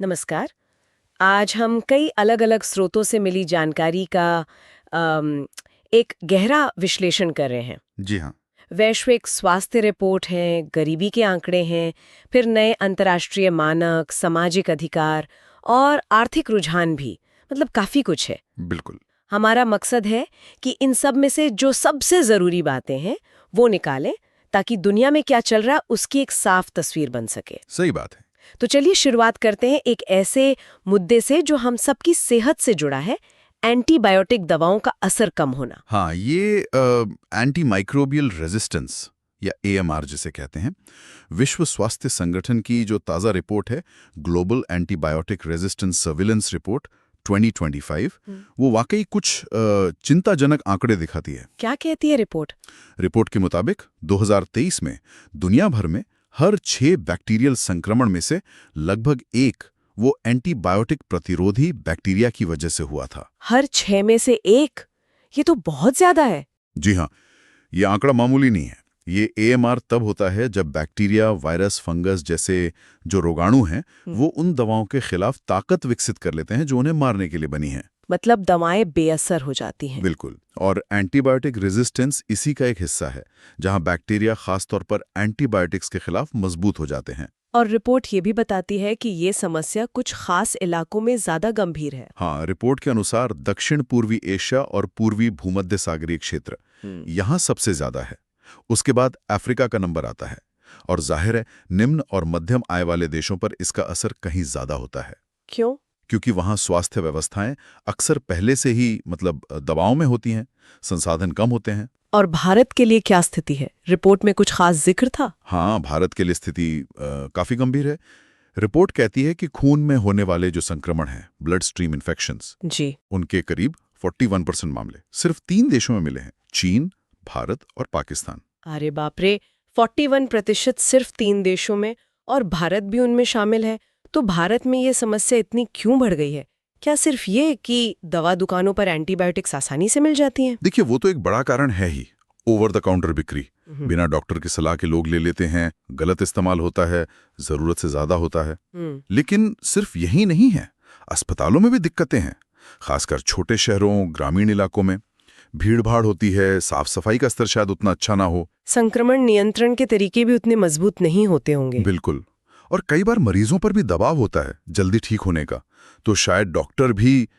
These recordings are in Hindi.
नमस्कार। आज हम कई अलग-अलग स्रोतों से मिली जानकारी का एक गहरा विश्लेषण कर रहे हैं। जी हाँ। वैश्विक स्वास्थ्य रिपोर्ट है, गरीबी के आंकड़े हैं, फिर नए अंतर्राष्ट्रीय मानक, सामाजिक अधिकार और आर्थिक रुझान भी। मतलब काफी कुछ है। बिल्कुल। हमारा मकसद है कि इन सब में से जो सबसे जरूरी बातें हैं वो निकालें, ताकि दुनिया में क्या चल रहा है उसकी एक साफ तस्वीर बन सके। सही बात है। तो चलिए शुरुआत करते हैं एक ऐसे मुद्दे से जो हम सबकी सेहत से जुड़ा है, एंटीबायोटिक दवाओं का असर कम होना। हाँ, ये एंटी माइक्रोबियल रेजिस्टेंस या एएमआर जिसे कहते हैं, विश्व स्वास्थ्य संगठन की जो ताज़ा रिपोर्ट है, global antibiotic resistance surveillance report 2025, वो वाकई कुछ चिंताजनक आंकड़े दिखाती है। क्या कहती है रिपोर्ट? रिपोर्ट के मुताबिक 2023 में दुनिया भर में हर 6 बैक्टीरियल संक्रमण में से लगभग 1 वो एंटीबायोटिक प्रतिरोधी बैक्टीरिया की वजह से हुआ था। हर 6 में से 1? ये तो बहुत ज्यादा है। जी हाँ, ये आंकड़ा मामूली नहीं है। ये एएमआर तब होता है जब बैक्टीरिया, वायरस, फंगस जैसे जो रोगाणु हैं, वो उन दवाओं के खिलाफ ताकत विकसित कर लेते हैं जो उन्हें मारने के लिए बनी हैं। मतलब दवाएं बेअसर हो जाती हैं। बिल्कुल। और एंटीबायोटिक रेजिस्टेंस इसी का एक हिस्सा है, जहां बैक्टीरिया खासतौर पर एंटीबायोटिक्स के खिलाफ मजबूत हो जाते हैं। और रिपोर्ट ये भी बताती है कि ये समस्या कुछ खास इलाकों में ज्यादा गंभीर है। हाँ, रिपोर्ट के अनुसार दक्षिण पूर्वी एशिया और पूर्वी भूमध्य सागरीय क्षेत्र यहाँ सबसे ज्यादा है। उसके बाद अफ्रीका का नंबर आता है। और जाहिर है, निम्न और मध्यम आय वाले देशों पर इसका असर कहीं ज्यादा होता है। क्यों? क्योंकि वहाँ स्वास्थ्य व्यवस्थाएं अक्सर पहले से ही दबाव में होती हैं, संसाधन कम होते हैं। और भारत के लिए क्या स्थिति है? रिपोर्ट में कुछ खास जिक्र था? हाँ, भारत के लिए स्थिति काफी गंभीर है। रिपोर्ट कहती है कि खून में होने वाले जो संक्रमण हैं, ब्लड स्ट्रीम इन्फेक्शंस, जी। उनके करीब 41% मामले सिर्फ 3 देशों में मिले हैं, चीन, भारत और पाकिस्तान। अरे बाप रे, 41% सिर्फ 3 देशों में, और भारत भी उनमें शामिल है। तो भारत में ये समस्या इतनी क्यों बढ़ गई है? क्या सिर्फ ये कि दवा दुकानों पर एंटीबायोटिक्स आसानी से मिल जाती हैं? देखिए, वो तो एक बड़ा कारण है ही। ओवर द काउंटर बिक्री, बिना डॉक्टर की सलाह के लोग ले लेते हैं, गलत इस्तेमाल होता है, जरूरत से ज्यादा होता है। लेकिन सिर्फ यही नहीं है, अस्पतालों में भी दिक्कतें हैं, खासकर छोटे शहरों, ग्रामीण इलाकों में भीड़-भाड़ होती है, साफ सफाई का स्तर शायद उतना अच्छा ना हो। संक्रमण नियंत्रण के तरीके भी उतने मजबूत नहीं होते होंगे। बिल्कुल। और कई बार मरीजों पर भी दबाव होता है जल्दी ठीक होने का, तो शायद डॉक्टर भी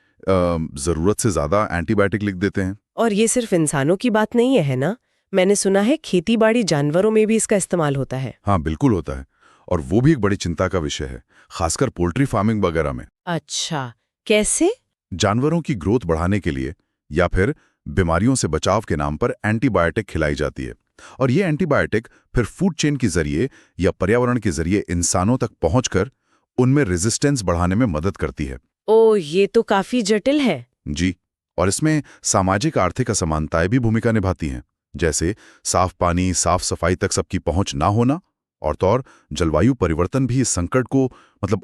जरूरत से ज्यादा एंटीबायोटिक लिख देते हैं। और ये सिर्फ इंसानों की बात नहीं है ना? मैंने सुना है खेती-बाड़ी जानवरों में भी इसका इस्तेमाल होता है। हाँ, बिल्कुल होता है। और वो भी एक बड़ी चिंता का विषय है, खासकर पोल्ट्री फार्मिंग वगैरह में। अच्छा, कैसे? जानवरों की ग्रोथ बढ़ाने के लिए या फिर बीमारियों से बचाव के नाम पर एंटीबायोटिक खिलाई जाती है। और ये एंटीबायोटिक फिर फूड चेन के जरिए या पर्यावरण के जरिए इंसानों तक पहुंचकर उनमें रेजिस्टेंस बढ़ाने में मदद करती है। ओ, ये तो काफी जटिल है। जी। और इसमें सामाजिक आर्थिक असमानताएं भी भूमिका निभाती हैं, जैसे साफ पानी, साफ सफाई तक सबकी पहुंच ना होना, और तो और जलवायु परिवर्तन भी इस संकट को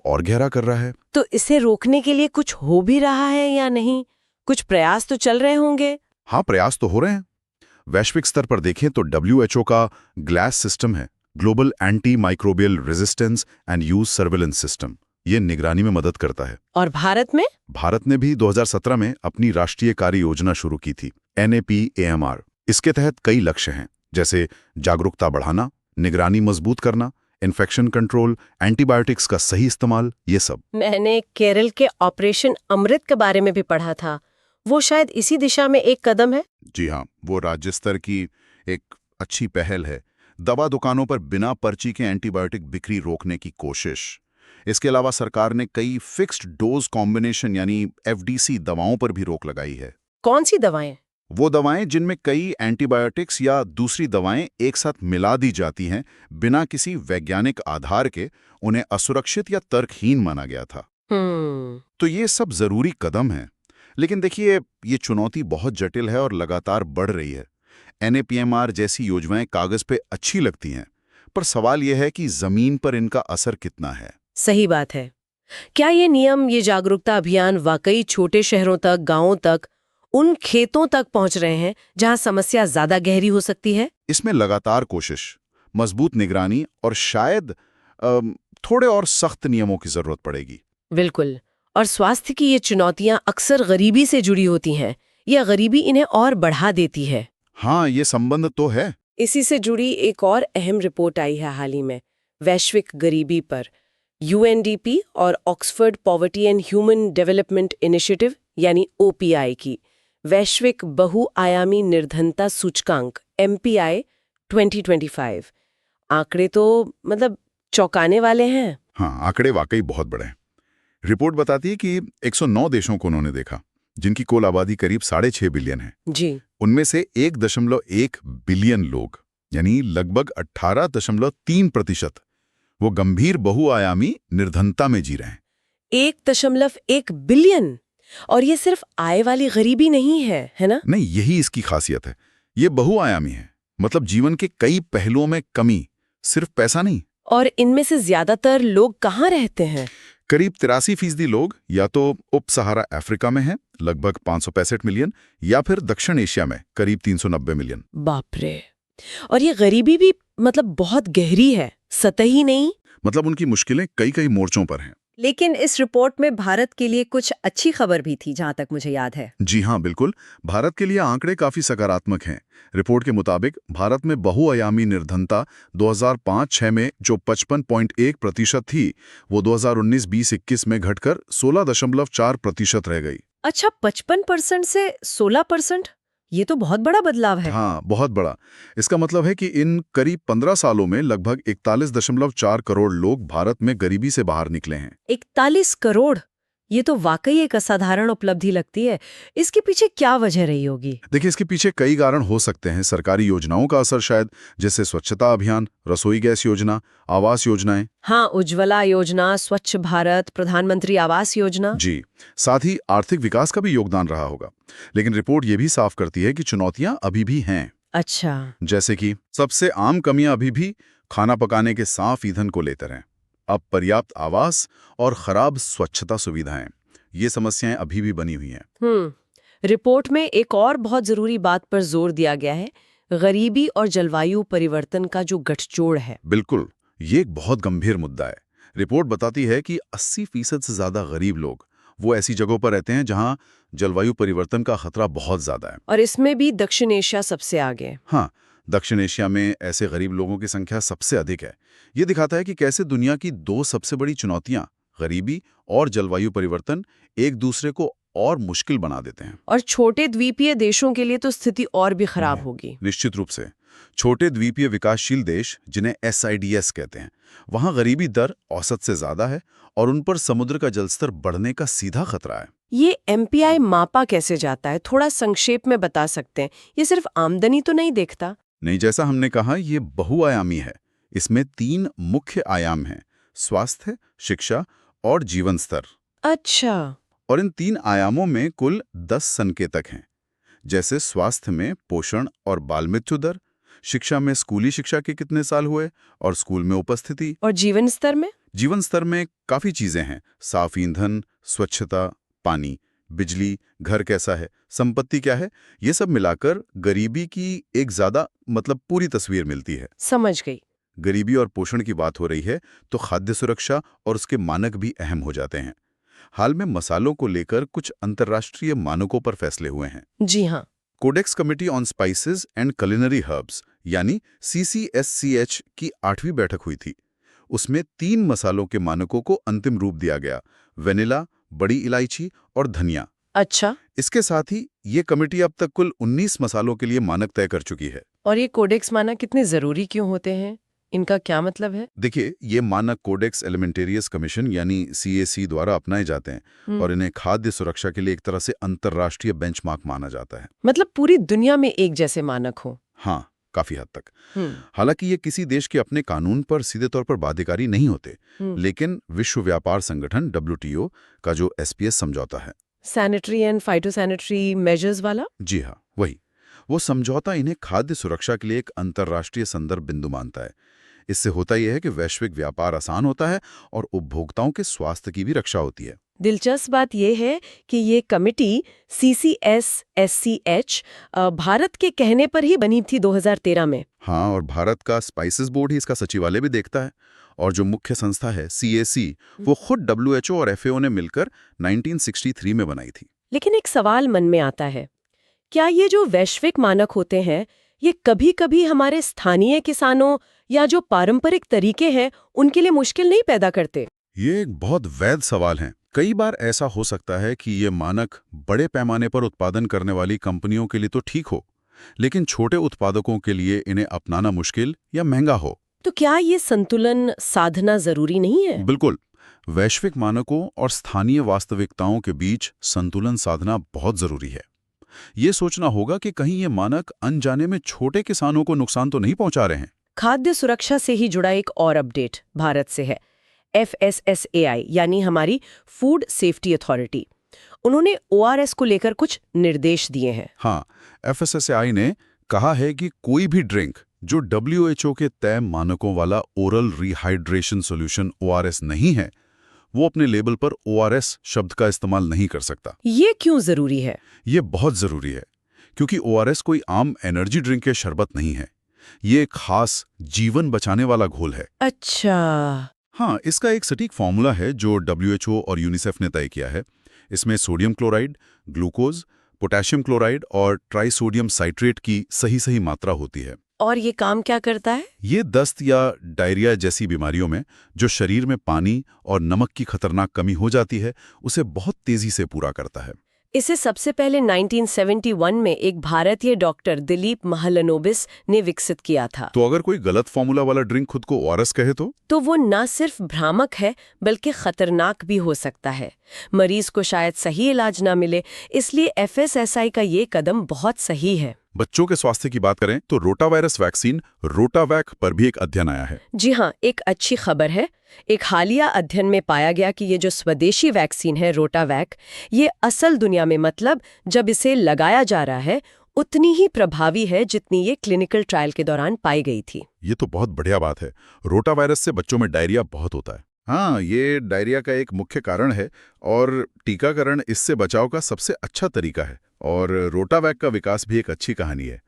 और गहरा कर रहा है। तो इसे रोकने के लिए कुछ हो भी रहा है या नहीं? कुछ प्रयास तो चल रहे होंगे। हाँ, प्रयास तो हो रहे हैं। वैश्विक स्तर पर देखें तो WHO का ग्लास सिस्टम है, global anti microbial resistance and use surveillance system. ये निगरानी में मदद करता है। और भारत में? भारत ने भी 2017 में अपनी राष्ट्रीय कार्य योजना शुरू की थी, NAP-AMR। इसके तहत कई लक्ष्य हैं, जैसे जागरूकता बढ़ाना, निगरानी मजबूत करना, इन्फेक्शन कंट्रोल, एंटीबायोटिक्स का सही इस्तेमाल, ये सब। मैंने केरल के ऑपरेशन अमृत के बारे में भी पढ़ा था। वो शायद इसी दिशा में एक कदम है। जी हाँ, वो राज्य स्तर की एक अच्छी पहल है। दवा दुकानों पर बिना पर्ची के एंटीबायोटिक बिक्री रोकने की कोशिश। इसके अलावा सरकार ने कई फिक्स्ड डोज कॉम्बिनेशन यानी FDC दवाओं पर भी रोक लगाई है। कौन सी दवाएं? वो दवाएं जिनमें कई एंटीबायोटिक्स या दूसरी दवाएं एक साथ मिला दी जाती हैं बिना किसी वैज्ञानिक आधार के, उन्हें असुरक्षित या तर्कहीन माना गया था। तो ये सब जरूरी कदम हैं। लेकिन देखिए, ये चुनौती बहुत जटिल है और लगातार बढ़ रही है। NAP-AMR जैसी योजनाएं कागज पे अच्छी लगती हैं, पर सवाल यह है कि जमीन पर इनका असर कितना है। सही बात है। क्या ये नियम, ये जागरूकता अभियान वाकई छोटे शहरों तक, गांवों तक, उन खेतों तक पहुंच रहे हैं जहां समस्या ज्यादा गहरी हो सकती है? इसमें लगातार कोशिश, मजबूत निगरानी और शायद थोड़े और सख्त नियमों की जरूरत पड़ेगी। बिल्कुल। और स्वास्थ्य की ये चुनौतियां अक्सर गरीबी से जुड़ी होती हैं या गरीबी इन्हें और बढ़ा देती है। हाँ, ये संबंध तो है। इसी से जुड़ी एक और अहम रिपोर्ट आई है हाल ही में, वैश्विक गरीबी पर। यूएनडीपी और Oxford poverty and human development initiative यानी ओपीआई की वैश्विक बहुआयामी निर्धनता सूचकांक एमपीआई 2025 आंकड़े तो मतलब चौंकाने वाले हैं। हाँ, आंकड़े वाकई बहुत बड़े हैं। रिपोर्ट बताती है कि 109 देशों को उन्होंने देखा, जिनकी कुल आबादी करीब 6.5 बिलियन है। जी। उनमें से 1.1 बिलियन लोग, यानी लगभग 18.3%, वो गंभीर बहुआयामी निर्धनता में जी रहे हैं। 1.1 बिलियन। और ये सिर्फ आय वाली गरीबी नहीं है ना? नहीं, यही इसकी खासियत है। ये बहुआयामी है, मतलब जीवन के कई पहलुओं में कमी, सिर्फ पैसा नहीं। और इनमें से ज्यादातर लोग कहाँ रहते हैं? करीब 83% लोग या तो उप सहारा अफ्रीका में हैं, लगभग 565 मिलियन, या फिर दक्षिण एशिया में करीब 390 मिलियन। बाप रे। और ये गरीबी भी मतलब बहुत गहरी है, सतही नहीं। मतलब उनकी मुश्किलें कई कई मोर्चों पर हैं। लेकिन इस रिपोर्ट में भारत के लिए कुछ अच्छी खबर भी थी, जहां तक मुझे याद है। जी हाँ, बिल्कुल। भारत के लिए आंकड़े काफी सकारात्मक हैं। रिपोर्ट के मुताबिक भारत में बहुआयामी निर्धनता 2005-06 में जो 55.1% थी, वो 2019-20-21 में घटकर 16.4% रह गई। अच्छा, 55% से 16%? ये तो बहुत बड़ा बदलाव है। हाँ, बहुत बड़ा। इसका मतलब है कि इन करीब 15 सालों में लगभग 41.4 करोड़ लोग भारत में गरीबी से बाहर निकले हैं। 41 करोड़, ये तो वाकई एक असाधारण उपलब्धि लगती है। इसके पीछे क्या वजह रही होगी? देखिए, इसके पीछे कई कारण हो सकते हैं। सरकारी योजनाओं का असर शायद, जैसे स्वच्छता अभियान, रसोई गैस योजना, आवास योजनाएं। हाँ, उज्ज्वला योजना, स्वच्छ भारत, प्रधानमंत्री आवास योजना। जी, साथ ही आर्थिक विकास का भी योगदान रहा होगा। लेकिन रिपोर्ट ये भी साफ करती है कि चुनौतियां अभी भी हैं। अच्छा। जैसे कि सबसे आम कमियां अभी भी खाना पकाने के साफ ईंधन को लेकर हैं, अपर्याप्त आवास और खराब स्वच्छता सुविधाएं। ये समस्याएं अभी भी बनी हुई हैं। रिपोर्ट में एक और बहुत जरूरी बात पर जोर दिया गया है, गरीबी और जलवायु परिवर्तन का जो गठजोड़ है। बिल्कुल, ये एक बहुत गंभीर मुद्दा है। रिपोर्ट बताती है कि 80% से ज्यादा गरीब लोग वो ऐसी जगहों पर रहते हैं जहां जलवायु परिवर्तन का खतरा बहुत ज्यादा है। और इसमें भी दक्षिण एशिया सबसे आगे। हाँ, दक्षिण एशिया में ऐसे गरीब लोगों की संख्या सबसे अधिक है। ये दिखाता है कि कैसे दुनिया की दो सबसे बड़ी चुनौतियां, गरीबी और जलवायु परिवर्तन, एक दूसरे को और मुश्किल बना देते हैं। और छोटे द्वीपीय देशों के लिए तो स्थिति और भी खराब होगी। निश्चित रूप से। छोटे द्वीपीय विकासशील देश, जिन्हें SIDS कहते हैं, वहां गरीबी दर औसत से ज्यादा है और उन पर समुद्र का जलस्तर बढ़ने का सीधा खतरा है। ये MPI मापा कैसे जाता है, थोड़ा संक्षेप में बता सकते हैं? ये सिर्फ आमदनी तो नहीं देखता? नहीं, जैसा हमने कहा, ये बहुआयामी है। इसमें 3 मुख्य आयाम हैं: स्वास्थ्य, शिक्षा और जीवन स्तर। अच्छा। और इन 3 आयामों में कुल 10 संकेतक हैं। जैसे स्वास्थ्य में पोषण और बाल मृत्यु दर, शिक्षा में स्कूली शिक्षा के कितने साल हुए और स्कूल में उपस्थिति। और जीवन स्तर में? जीवन स्तर में काफी चीजें हैं: साफ ईंधन, स्वच्छता, पानी, बिजली, घर कैसा है, संपत्ति क्या है। ये सब मिलाकर गरीबी की एक ज्यादा पूरी तस्वीर मिलती है। समझ गई। गरीबी और पोषण की बात हो रही है तो खाद्य सुरक्षा और उसके मानक भी अहम हो जाते हैं। हाल में मसालों को लेकर कुछ अंतर्राष्ट्रीय मानकों पर फैसले हुए हैं। जी हाँ। Codex committee on spices and culinary herbs यानी CCSCH की 8वीं बैठक हुई थी। उसमें 3 मसालों के मानकों को अंतिम रूप दिया गया: वेनिला, बड़ी इलायची और धनिया। अच्छा। इसके साथ ही ये कमेटी अब तक कुल 19 मसालों के लिए मानक तय कर चुकी है। और ये कोडेक्स मानक कितने जरूरी क्यों होते हैं? इनका क्या मतलब है? देखिए, ये मानक कोडेक्स एलिमेंटेरियस कमीशन यानी CAC द्वारा अपनाए जाते हैं और इन्हें खाद्य सुरक्षा के लिए एक तरह से अंतर्राष्ट्रीय बेंचमार्क माना जाता है। मतलब पूरी दुनिया में एक जैसे मानक हो? हाँ, काफी हद तक। हालांकि ये किसी देश के अपने कानून पर सीधे तौर पर बाध्यकारी नहीं होते, लेकिन विश्व व्यापार संगठन WTO का जो SPS समझौता है, सैनिटरी एंड फाइटोसैनिटरी मेजर्स वाला। जी हाँ, वही। वो समझौता इन्हें खाद्य सुरक्षा के लिए एक अंतर्राष्ट्रीय संदर्भ बिंदु मानता है। इससे होता यह है कि वैश्विक व्यापार आसान होता है और उपभोक्ताओं के स्वास्थ्य की भी रक्षा होती है। दिलचस्प बात यह है कि ये कमेटी CCSSCH भारत के कहने पर ही बनी थी 2013 में। हाँ, और भारत का स्पाइसेस बोर्ड ही इसका सचिवालय भी देखता है और जो मुख्य संस्था है CAC, वो खुद WHO और FAO ने मिलकर 1963 में बनाई थी। लेकिन एक सवाल मन में आता है, क्या ये जो वैश्विक मानक होते हैं, ये कभी-कभी हमारे स्थानीय किसानों या जो पारंपरिक तरीके हैं, उनके लिए मुश्किल नहीं पैदा करते? ये एक बहुत वैध सवाल है। कई बार ऐसा हो सकता है कि ये मानक बड़े पैमाने पर उत्पादन करने वाली कंपनियों के लिए तो ठीक हो, लेकिन छोटे उत्पादकों के लिए इन्हें अपनाना मुश्किल या महंगा हो। तो क्या ये संतुलन साधना जरूरी नहीं है? बिल्कुल। वैश्विक मानकों और स्थानीय वास्तविकताओं के बीच संतुलन साधना बहुत जरूरी है। ये सोचना होगा कि कहीं ये मानक अनजाने में छोटे किसानों को नुकसान तो नहीं पहुंचा रहे हैं। खाद्य सुरक्षा से ही जुड़ा एक और अपडेट भारत से है। FSSAI यानी हमारी फूड सेफ्टी अथॉरिटी, उन्होंने ORS को लेकर कुछ निर्देश दिए हैं। हाँ, FSSAI ने कहा है कि कोई भी ड्रिंक जो WHO के तय मानकों वाला ओरल रिहाइड्रेशन सॉल्यूशन ORS नहीं है, वो अपने लेबल पर ORS शब्द का इस्तेमाल नहीं कर सकता। ये क्यों जरूरी है? ये बहुत जरूरी है, क्योंकि ORS कोई आम एनर्जी ड्रिंक के शरबत नहीं है। ये एक खास जीवन बचाने वाला घोल है। अच्छा। हाँ, इसका एक सटीक फॉर्मूला है जो WHO और यूनिसेफ ने तय किया है। इसमें sodium chloride, glucose, potassium chloride और ट्राइसोडियम साइट्रेट की सही मात्रा होती है। और ये काम क्या करता है? ये दस्त या डायरिया जैसी बीमारियों में जो शरीर में पानी और नमक की खतरनाक कमी हो जाती है, उसे बहुत तेजी से पूरा करता है। इसे सबसे पहले 1971 में एक भारतीय डॉक्टर दिलीप महलनोबिस ने विकसित किया था। तो अगर कोई गलत फॉर्मूला वाला ड्रिंक खुद को ORS कहे तो वो न सिर्फ भ्रामक है बल्कि खतरनाक भी हो सकता है। मरीज को शायद सही इलाज ना मिले, इसलिए FSSAI का ये कदम बहुत सही है। बच्चों के स्वास्थ्य की बात करें तो रोटावायरस वैक्सीन रोटावैक पर भी एक अध्ययन आया है। जी हाँ, एक अच्छी खबर है। एक हालिया अध्ययन में पाया गया कि ये जो स्वदेशी वैक्सीन है रोटावैक, ये असल दुनिया में मतलब जब इसे लगाया जा रहा है उतनी ही प्रभावी है जितनी ये क्लिनिकल ट्रायल के दौरान पाई गई थी। ये तो बहुत बढ़िया बात है। रोटावायरस से बच्चों में डायरिया बहुत होता है। हाँ, ये डायरिया का एक मुख्य कारण है और टीकाकरण इससे बचाव का सबसे अच्छा तरीका है। और रोटावैक का विकास भी एक अच्छी कहानी है।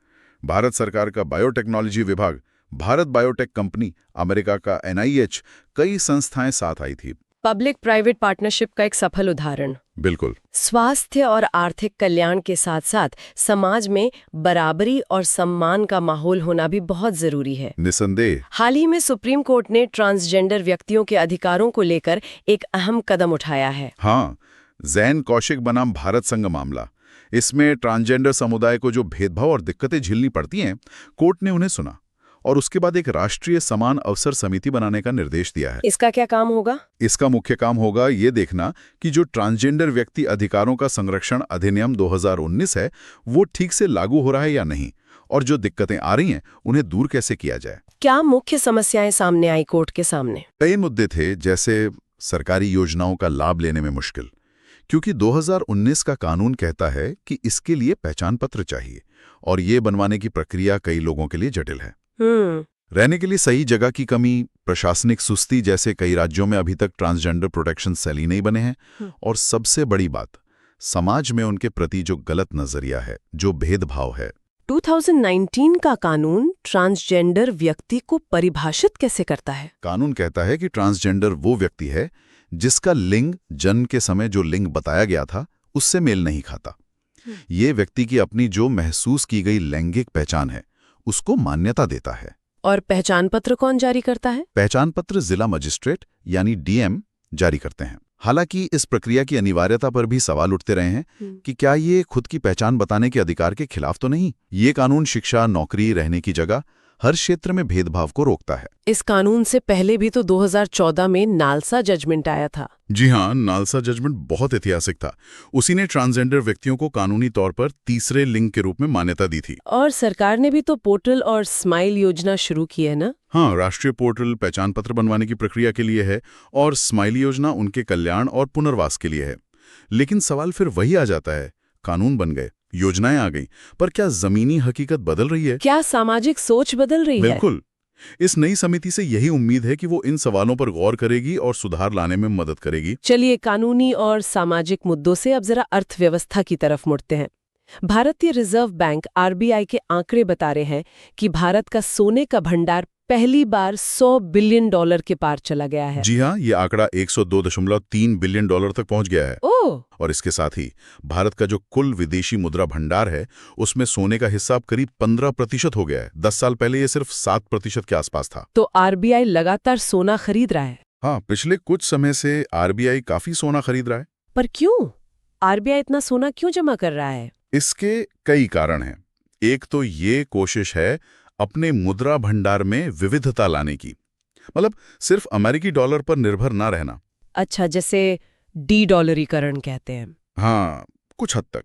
भारत सरकार का बायोटेक्नोलॉजी विभाग, भारत बायोटेक कंपनी, अमेरिका का NIH, कई संस्थाएं साथ आई थी। पब्लिक प्राइवेट पार्टनरशिप का एक सफल उदाहरण। बिल्कुल। स्वास्थ्य और आर्थिक कल्याण के साथ साथ समाज में बराबरी और सम्मान का माहौल होना भी बहुत जरूरी है। निसंदेह। हाल ही में सुप्रीम कोर्ट ने ट्रांसजेंडर व्यक्तियों के अधिकारों को लेकर एक अहम कदम उठाया है। हाँ, जैन कौशिक बनाम भारत संघ मामला। इसमें ट्रांसजेंडर समुदाय को जो भेदभाव और दिक्कतें झेलनी पड़ती हैं, कोर्ट ने उन्हें सुना और उसके बाद एक राष्ट्रीय समान अवसर समिति बनाने का निर्देश दिया है। इसका क्या काम होगा? इसका मुख्य काम होगा ये देखना कि जो ट्रांसजेंडर व्यक्ति अधिकारों का संरक्षण अधिनियम 2019 है, वो ठीक से लागू हो रहा है या नहीं, और जो दिक्कतें आ रही हैं उन्हें दूर कैसे किया जाए। क्या मुख्य समस्याएं सामने आई कोर्ट के सामने? कई मुद्दे थे, जैसे सरकारी योजनाओं का लाभ लेने में मुश्किल, क्योंकि 2019 का कानून कहता है कि इसके लिए पहचान पत्र चाहिए और ये बनवाने की प्रक्रिया कई लोगों के लिए जटिल है। रहने के लिए सही जगह की कमी, प्रशासनिक सुस्ती जैसे कई राज्यों में अभी तक ट्रांसजेंडर प्रोटेक्शन सेल ही नहीं बने हैं। और सबसे बड़ी बात, समाज में उनके प्रति जो गलत नजरिया है, जो भेदभाव है। 2019 का कानून ट्रांसजेंडर व्यक्ति को परिभाषित कैसे करता है? कानून कहता है कि ट्रांसजेंडर वो व्यक्ति है जिसका लिंग जन्म के समय जो लिंग बताया गया था उससे मेल नहीं खाता। ये व्यक्ति की अपनी जो महसूस की गई लैंगिक पहचान है उसको मान्यता देता है। और पहचान पत्र कौन जारी करता है? पहचान पत्र जिला मजिस्ट्रेट यानी DM जारी करते हैं। हालांकि इस प्रक्रिया की अनिवार्यता पर भी सवाल उठते रहे हैं कि क्या ये खुद की पहचान बताने के अधिकार के खिलाफ तो नहीं। ये कानून शिक्षा, नौकरी, रहने की जगह, हर क्षेत्र में भेदभाव को रोकता है। इस कानून से पहले भी तो 2014 में नालसा जजमेंट आया था। जी हाँ, नालसा जजमेंट बहुत ऐतिहासिक था। उसी ने ट्रांसजेंडर व्यक्तियों को कानूनी तौर पर तीसरे लिंग के रूप में मान्यता दी थी। और सरकार ने भी तो पोर्टल और स्माइल योजना शुरू की है ना? हाँ, राष्ट्रीय पोर्टल पहचान पत्र बनवाने की प्रक्रिया के लिए है और स्माइल योजना उनके कल्याण और पुनर्वास के लिए है। लेकिन सवाल फिर वही आ जाता है, कानून बन गए, योजनाएं आ गई, पर क्या जमीनी हकीकत बदल रही है? क्या सामाजिक सोच बदल रही है? बिल्कुल। इस नई समिति से यही उम्मीद है कि वो इन सवालों पर गौर करेगी और सुधार लाने में मदद करेगी। चलिए, कानूनी और सामाजिक मुद्दों से अब जरा अर्थव्यवस्था की तरफ मुड़ते हैं। भारतीय रिजर्व बैंक RBI के आंकड़े बता रहे हैं कि भारत का सोने का भंडार पहली बार $100 बिलियन के पार चला गया है। जी हाँ, ये आंकड़ा 102.3 बिलियन डॉलर तक पहुंच गया है। ओह, और इसके साथ ही भारत का जो कुल विदेशी मुद्रा भंडार है, उसमें सोने का हिस्सा अब करीब 15% हो गया है। 10 साल पहले ये सिर्फ 7% के आसपास था। तो आरबीआई लगातार सोना खरीद रहा है। हाँ, पिछले कुछ समय से आरबीआई काफी सोना खरीद रहा है। पर क्यों? आरबीआई इतना सोना क्यों जमा कर रहा है? इसके कई कारण हैं। एक तो ये कोशिश है अपने मुद्रा भंडार में विविधता लाने की, मतलब सिर्फ अमेरिकी डॉलर पर निर्भर ना रहना। अच्छा, जैसे डी-डॉलरीकरण कहते हैं। हाँ, कुछ हद तक।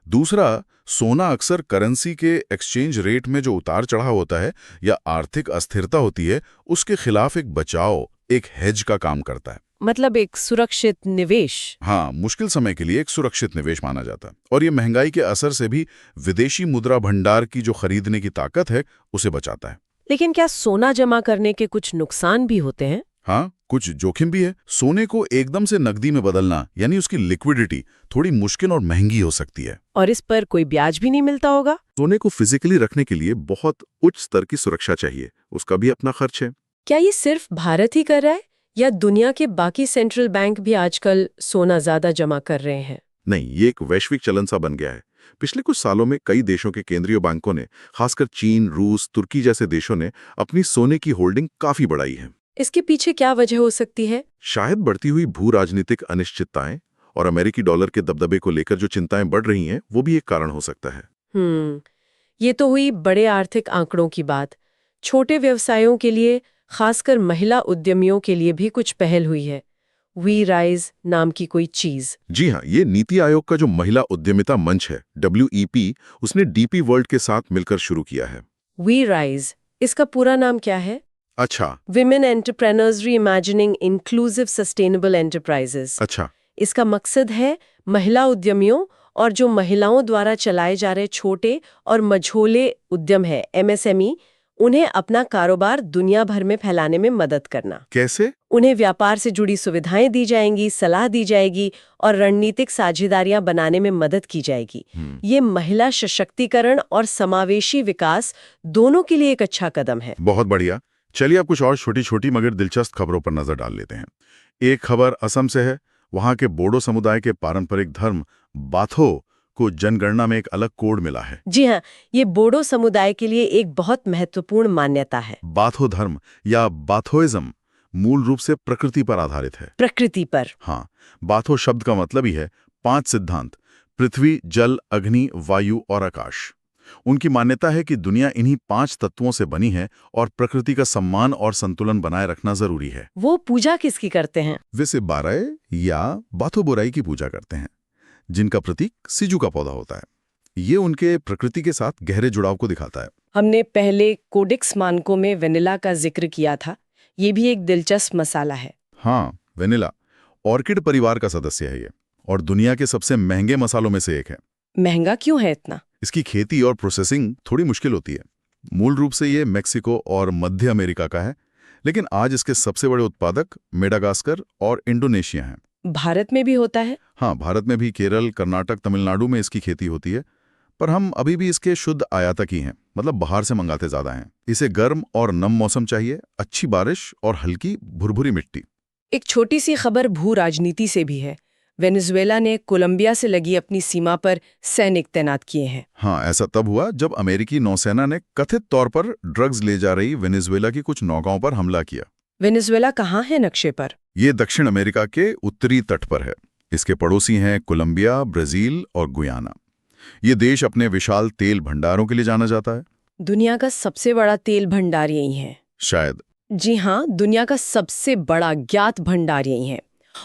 दूसरा, सोना अक्सर करेंसी के एक्सचेंज रेट में जो उतार चढ़ाव होता है या आर्थिक अस्थिरता होती है, उसके खिलाफ एक बचाव, एक हेज का काम करता है। मतलब एक सुरक्षित निवेश। हाँ, मुश्किल समय के लिए एक सुरक्षित निवेश माना जाता है। और ये महंगाई के असर से भी विदेशी मुद्रा भंडार की जो खरीदने की ताकत है, उसे बचाता है। लेकिन क्या सोना जमा करने के कुछ नुकसान भी होते हैं? हाँ, कुछ जोखिम भी है। सोने को एकदम से नकदी में बदलना, यानी उसकी लिक्विडिटी, थोड़ी मुश्किल और महंगी हो सकती है। और इस पर कोई ब्याज भी नहीं मिलता होगा? सोने को फिजिकली रखने के लिए बहुत उच्च स्तर की सुरक्षा चाहिए, उसका भी अपना खर्च है। क्या ये सिर्फ भारत ही कर रहा है या दुनिया के बाकी सेंट्रल बैंक भी आजकल सोना ज्यादा जमा कर रहे हैं? नहीं, ये एक वैश्विक चलन सा बन गया है। पिछले कुछ सालों में कई देशों के केंद्रीय बैंकों ने, खासकर चीन, रूस, तुर्की जैसे देशों ने अपनी सोने की होल्डिंग काफी बढ़ाई है। इसके पीछे क्या वजह हो सकती है? शायद बढ़ती हुई भू राजनीतिक अनिश्चितताएं और अमेरिकी डॉलर के दबदबे को लेकर जो चिंताएं बढ़ रही हैं, वो भी एक कारण हो सकता है। ये तो हुई बड़े आर्थिक आंकड़ों की बात। छोटे व्यवसायों के लिए, खासकर महिला उद्यमियों के लिए भी कुछ पहल हुई है। वी राइज नाम की कोई चीज। जी हाँ, ये नीति आयोग का जो महिला उद्यमिता मंच है, WEP, उसने DP वर्ल्ड के साथ मिलकर शुरू किया है। वी राइज, इसका पूरा नाम क्या है? अच्छा। Women entrepreneurs reimagining inclusive sustainable enterprises. अच्छा। इसका मकसद है महिला उद्यमियों और जो महिलाओं द्वारा चलाए जा रहे छोटे और मझोले उद्यम है, MSME, उन्हें अपना कारोबार दुनिया भर में फैलाने में मदद करना। कैसे? उन्हें व्यापार से जुड़ी सुविधाएं दी जाएंगी, सलाह दी जाएगी और रणनीतिक साझेदारियां बनाने में मदद की जाएगी। ये महिला सशक्तिकरण और समावेशी विकास दोनों के लिए एक अच्छा कदम है। बहुत बढ़िया। चलिए अब कुछ और छोटी छोटी मगर दिलचस्प खबरों पर नजर डाल लेते हैं। एक खबर असम से है। वहां के बोडो समुदाय के पारंपरिक धर्म बाथो को जनगणना में एक अलग कोड मिला है। जी हाँ, ये बोडो समुदाय के लिए एक बहुत महत्वपूर्ण मान्यता है। बाथो धर्म या बाथोइज्म मूल रूप से प्रकृति पर आधारित है। प्रकृति पर? हाँ, बाथो शब्द का मतलब ही है 5 सिद्धांत: पृथ्वी, जल, अग्नि, वायु और आकाश। उनकी मान्यता है कि दुनिया इन्हीं 5 तत्वों से बनी है और प्रकृति का सम्मान और संतुलन बनाए रखना जरूरी है। वो पूजा किसकी करते हैं? वे सिब्बाराय या बाथो बोराई की पूजा करते हैं, जिनका प्रतीक सिजू का पौधा होता है। ये उनके प्रकृति के साथ गहरे जुड़ाव को दिखाता है। हमने पहले कोडेक्स मानकों में वेनिला का जिक्र किया था। ये भी एक दिलचस्प मसाला है। हाँ, वेनिला ऑर्किड परिवार का सदस्य है ये, और दुनिया के सबसे महंगे मसालों में से एक है। महंगा क्यों है इतना? इसकी खेती और प्रोसेसिंग थोड़ी मुश्किल होती है। मूल रूप से ये मेक्सिको और मध्य अमेरिका का है, लेकिन आज इसके सबसे बड़े उत्पादक मेडागास्कर और इंडोनेशिया हैं। भारत में भी होता है? हाँ, भारत में भी केरल, कर्नाटक, तमिलनाडु में इसकी खेती होती है, पर हम अभी भी इसके शुद्ध आयातक ही हैं, मतलब बाहर से मंगाते ज्यादा हैं। इसे गर्म और नम मौसम चाहिए, अच्छी बारिश और हल्की भुरभुरी मिट्टी। एक छोटी सी खबर भू राजनीति से भी है। वेनेजुएला ने कोलंबिया से लगी अपनी सीमा पर सैनिक तैनात किए हैं। हाँ, ऐसा तब हुआ जब अमेरिकी नौसेना ने कथित तौर पर ड्रग्स ले जा रही वेनेजुएला की कुछ नौकाओं पर हमला किया। वेनेजुएला कहाँ है नक्शे पर? ये दक्षिण अमेरिका के उत्तरी तट पर है। इसके पड़ोसी हैं कोलंबिया, ब्राजील और गुयाना। ये देश अपने विशाल तेल भंडारों के लिए जाना जाता है। दुनिया का सबसे बड़ा तेल भंडार यही है? शायद। जी हाँ, दुनिया का सबसे बड़ा ज्ञात भंडार यही है।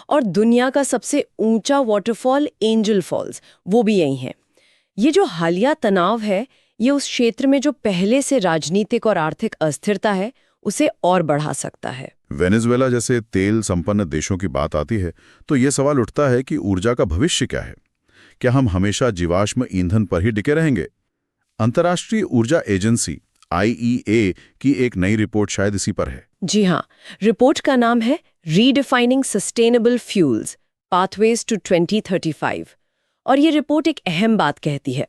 और दुनिया का सबसे ऊंचा वाटरफॉल एंजल फॉल्स, वो भी यही है। ये जो हालिया तनाव है, ये उस क्षेत्र में जो पहले से राजनीतिक और आर्थिक अस्थिरता है, उसे और बढ़ा सकता है। वेनेजुएला जैसे तेल संपन्न देशों की बात आती है तो ये सवाल उठता है कि ऊर्जा का भविष्य क्या है? क्या हम हमेशा जीवाश्म ईंधन पर ही टिके रहेंगे? अंतर्राष्ट्रीय ऊर्जा एजेंसी IEA की एक नई रिपोर्ट शायद इसी पर है। जी हाँ, रिपोर्ट का नाम है redefining sustainable fuels pathways to 2035। और ये रिपोर्ट एक अहम बात कहती है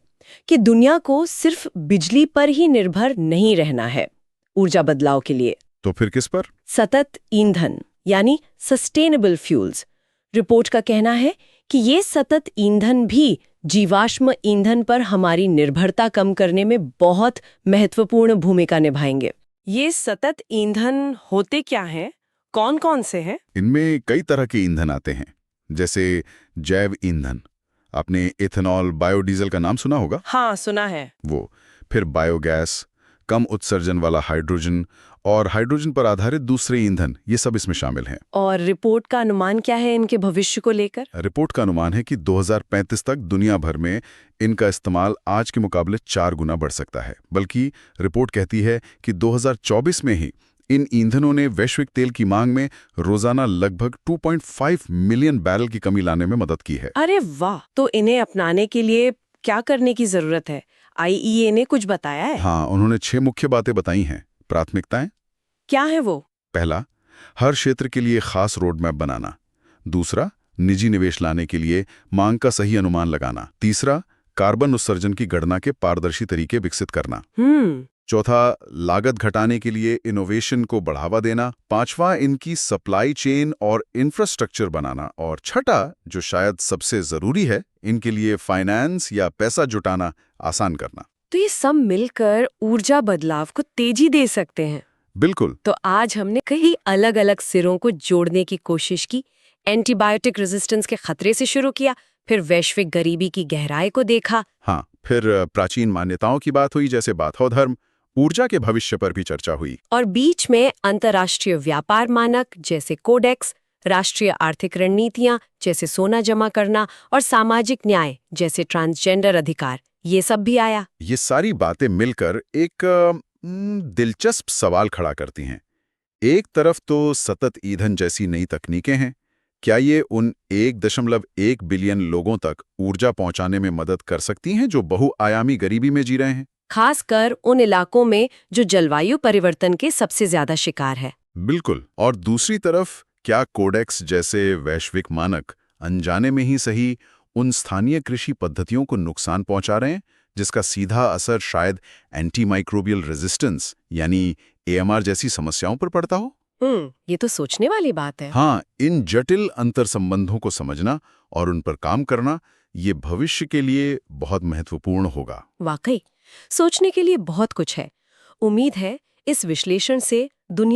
कि दुनिया को सिर्फ बिजली पर ही निर्भर नहीं रहना है। ऊर्जा बदलाव के लिए। तो फिर किस पर? सतत ईंधन यानी सस्टेनेबल फ्यूल्स। रिपोर्ट का कहना है कि ये सतत ईंधन भी जीवाश्म ईंधन पर हमारी निर्भरता कम करने में बहुत महत्वपूर्ण भूमिका निभाएंगे। ये सतत ईंधन होते क्या हैं? कौन-कौन से हैं? इनमें कई तरह के ईंधन आते हैं, जैसे जैव ईंधन। आपने एथेनॉल, बायोडीजल का नाम सुना होगा? हाँ, सुना है। वो। फिर बायोगैस, कम उत्सर्जन वाला हाइड्रोजन और हाइड्रोजन पर आधारित दूसरे ईंधन, ये सब इसमें शामिल हैं। और रिपोर्ट का अनुमान क्या है इनके भविष्य को लेकर? रिपोर्ट का अनुमान है कि 2035 तक दुनिया भर में इनका इस्तेमाल आज के मुकाबले 4 गुना बढ़ सकता है। बल्कि रिपोर्ट कहती है कि 2024 में ही इन ईंधनों ने वैश्विक तेल की मांग में रोजाना लगभग 2.5 मिलियन बैरल की कमी लाने में मदद की है। अरे वाह! तो इन्हें अपनाने के लिए क्या करने की जरूरत है? IEA ने कुछ बताया है? हाँ, उन्होंने 6 मुख्य बातें बताई हैं। प्राथमिकताएं? क्या है वो? पहला, हर क्षेत्र के लिए खास रोड मैप बनाना। दूसरा, निजी निवेश लाने के लिए मांग का सही अनुमान लगाना। तीसरा, कार्बन उत्सर्जन की गणना के पारदर्शी तरीके विकसित करना। चौथा, लागत घटाने के लिए इनोवेशन को बढ़ावा देना। पांचवा, इनकी सप्लाई चेन और इंफ्रास्ट्रक्चर बनाना। और छठा, जो शायद सबसे जरूरी है, इनके लिए फाइनेंस या पैसा जुटाना आसान करना। तो ये सब मिलकर ऊर्जा बदलाव को तेजी दे सकते हैं। बिल्कुल। तो आज हमने कई अलग अलग सिरों को जोड़ने की कोशिश की। एंटीबायोटिक रेजिस्टेंस के खतरे से शुरू किया, फिर वैश्विक गरीबी की गहराई को देखा। हाँ, फिर प्राचीन मान्यताओं की बात हुई, जैसे बाथौ धर्म। ऊर्जा के भविष्य पर भी चर्चा हुई। और बीच में अंतर्राष्ट्रीय व्यापार मानक जैसे कोडेक्स, राष्ट्रीय आर्थिक रणनीतियां जैसे सोना जमा करना और सामाजिक न्याय जैसे ट्रांसजेंडर अधिकार, ये सब भी आया। ये सारी बातें मिलकर एक दिलचस्प सवाल खड़ा करती हैं। एक तरफ तो सतत ईंधन जैसी नई तकनीकें हैं। क्या ये उन 1.1 बिलियन लोगों तक ऊर्जा पहुंचाने में मदद कर सकती हैं जो बहुआयामी गरीबी में जी रहे हैं? खासकर उन इलाकों में जो जलवायु परिवर्तन के सबसे ज्यादा शिकार है। बिल्कुल। और दूसरी तरफ, क्या कोडेक्स जैसे वैश्विक मानक अनजाने में ही सही उन स्थानीय कृषि पद्धतियों को नुकसान पहुंचा रहे हैं, जिसका सीधा असर शायद एंटीमाइक्रोबियल रेजिस्टेंस यानी AMR जैसी समस्याओं पर पड़ता हो? ये तो सोचने वाली बात है। हाँ, इन जटिल अंतर्संबंधों को समझना और उन पर काम करना, ये भविष्य के लिए बहुत महत्वपूर्ण होगा। वाकई सोचने के लिए बहुत कुछ है। उम्मीद है इस विश्लेषण से दुनिया